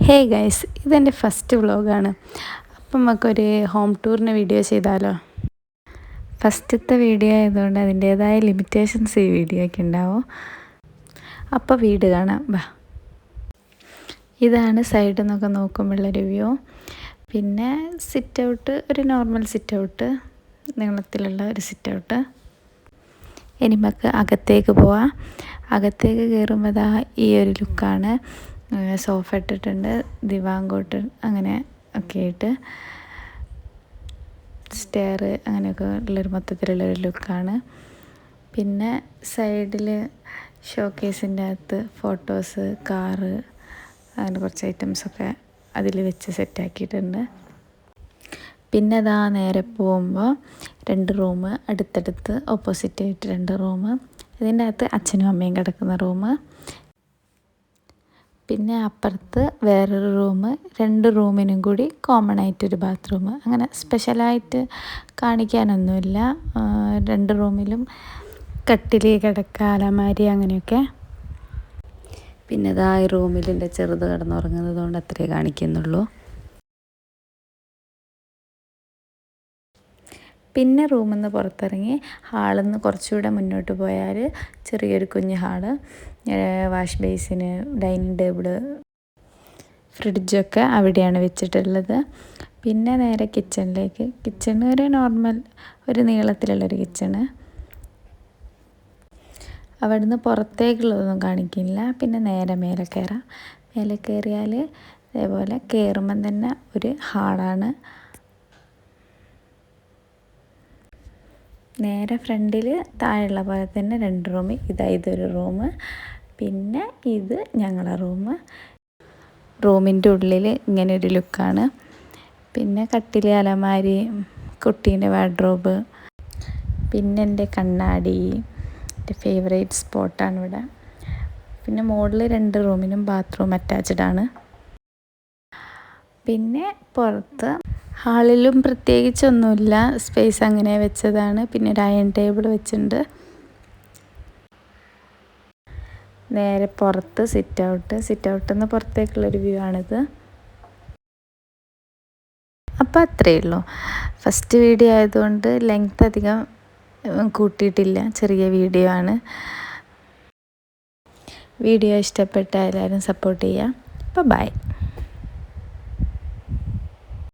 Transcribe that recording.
Hey guys, ഇതെൻ്റെ first വ്ളോഗാണ്. അപ്പം നമുക്കൊരു ഹോം ടൂറിന് വീഡിയോ ചെയ്താലോ? ഫസ്റ്റത്തെ വീഡിയോ ആയതുകൊണ്ട് അതിൻ്റേതായ ലിമിറ്റേഷൻസ് ഈ വീഡിയോയ്ക്ക് ഉണ്ടാവും. അപ്പോൾ വീട് കാണാം, വാ. ഇതാണ് സൈഡിൽ നിന്നൊക്കെ നോക്കുമ്പോഴുള്ളൊരു വ്യൂ. പിന്നെ സിറ്റ് ഔട്ട്, ഒരു നോർമൽ സിറ്റ് ഔട്ട്, നീളത്തിലുള്ള ഒരു സിറ്റ് ഔട്ട്. ഇനി നമുക്ക് അകത്തേക്ക് പോവാം. അകത്തേക്ക് കയറുമ്പോൾ ദാ ഈ ഒരു ലുക്കാണ്. സോഫ ഇട്ടിട്ടുണ്ട്, ദിവാങ്കോട്ട് അങ്ങനെ ഒക്കെ ആയിട്ട്, സ്റ്റെയർ അങ്ങനെയൊക്കെ ഉള്ളൊരു മൊത്തത്തിലുള്ളൊരു ലുക്കാണ്. പിന്നെ സൈഡിൽ ഷോക്കേസിൻ്റെ അകത്ത് ഫോട്ടോസ്, കാറ്, അങ്ങനെ കുറച്ച് ഐറ്റംസൊക്കെ അതിൽ വെച്ച് സെറ്റാക്കിയിട്ടുണ്ട്. പിന്നെ അതാ നേരെ പോകുമ്പോൾ 2 റൂം അടുത്തടുത്ത് ഓപ്പോസിറ്റ് ആയിട്ട് 2 റൂം. ഇതിൻ്റെ അകത്ത് അച്ഛനും അമ്മയും കിടക്കുന്ന റൂം. പിന്നെ അപ്പുറത്ത് വേറൊരു റൂം, 2 റൂമിനും കൂടി കോമൺ ആയിട്ടൊരു ബാത്റൂം. അങ്ങനെ സ്പെഷ്യലായിട്ട് കാണിക്കാനൊന്നുമില്ല. 2 റൂമിലും കട്ടിൽ, കിടക്ക, അലമാരി അങ്ങനെയൊക്കെ. പിന്നെ ഇതാ ഈ റൂമിൽ എൻ്റെ ചെറുത് കിടന്നുറങ്ങുന്നത് കൊണ്ട് അത്രേ കാണിക്കുന്നുള്ളൂ. പിന്നെ റൂമിൽ നിന്ന് പുറത്തിറങ്ങി ഹാളിൽ നിന്ന് കുറച്ചുകൂടെ മുന്നോട്ട് പോയാൽ ചെറിയൊരു കുഞ്ഞ് ഹാള്, വാഷ് ബേസിന്, ഡൈനിങ് ടേബിള്, ഫ്രിഡ്ജൊക്കെ അവിടെയാണ് വെച്ചിട്ടുള്ളത്. പിന്നെ നേരെ കിച്ചണിലേക്ക്. കിച്ചണ് ഒരു നോർമൽ, ഒരു നീളത്തിലുള്ളൊരു കിച്ചണ്. അവിടെ നിന്ന് പുറത്തേക്കുള്ളതൊന്നും കാണിക്കില്ല. പിന്നെ നേരെ മേലെ കയറാം. മേലെ കയറിയാൽ അതേപോലെ കയറുമ്പം തന്നെ ഒരു ഹാളാണ്. നേരെ ഫ്രണ്ടിൽ താഴെയുള്ള പോലെ തന്നെ 2 റൂം. ഇതൊരു റൂം. പിന്നെ ഇത് ഞങ്ങളുടെ റൂം. റൂമിൻ്റെ ഉള്ളിൽ ഇങ്ങനെ ഒരു ലുക്കാണ്. പിന്നെ കട്ടിൽ, അലമാരി, കുട്ടീൻ്റെ വാർഡ്രോബ്, പിന്നെ എൻ്റെ കണ്ണാടി, എൻ്റെ ഫേവറേറ്റ് സ്പോട്ടാണ് ഇവിടെ. പിന്നെ മുകളിൽ 2 റൂമിനും ബാത്റൂം അറ്റാച്ച്ഡ് ആണ്. പിന്നെ പുറത്ത് ഹാളിലും പ്രത്യേകിച്ചൊന്നുമില്ല, സ്പേസ് അങ്ങനെ വെച്ചതാണ്. പിന്നെ ഒരു അയൺ ടേബിൾ വെച്ചിട്ടുണ്ട്. നേരെ പുറത്ത് സിറ്റ് ഔട്ടിൽ നിന്ന് പുറത്തേക്കുള്ളൊരു വ്യൂ ആണിത്. അപ്പോൾ അത്രയേ ഉള്ളൂ. ഫസ്റ്റ് വീഡിയോ ആയതുകൊണ്ട് ലെങ്ത് അധികം കൂട്ടിയിട്ടില്ല, ചെറിയ വീഡിയോ ആണ്. വീഡിയോ ഇഷ്ടപ്പെട്ട എല്ലാവരും സപ്പോർട്ട് ചെയ്യുക. അപ്പോൾ ബൈ.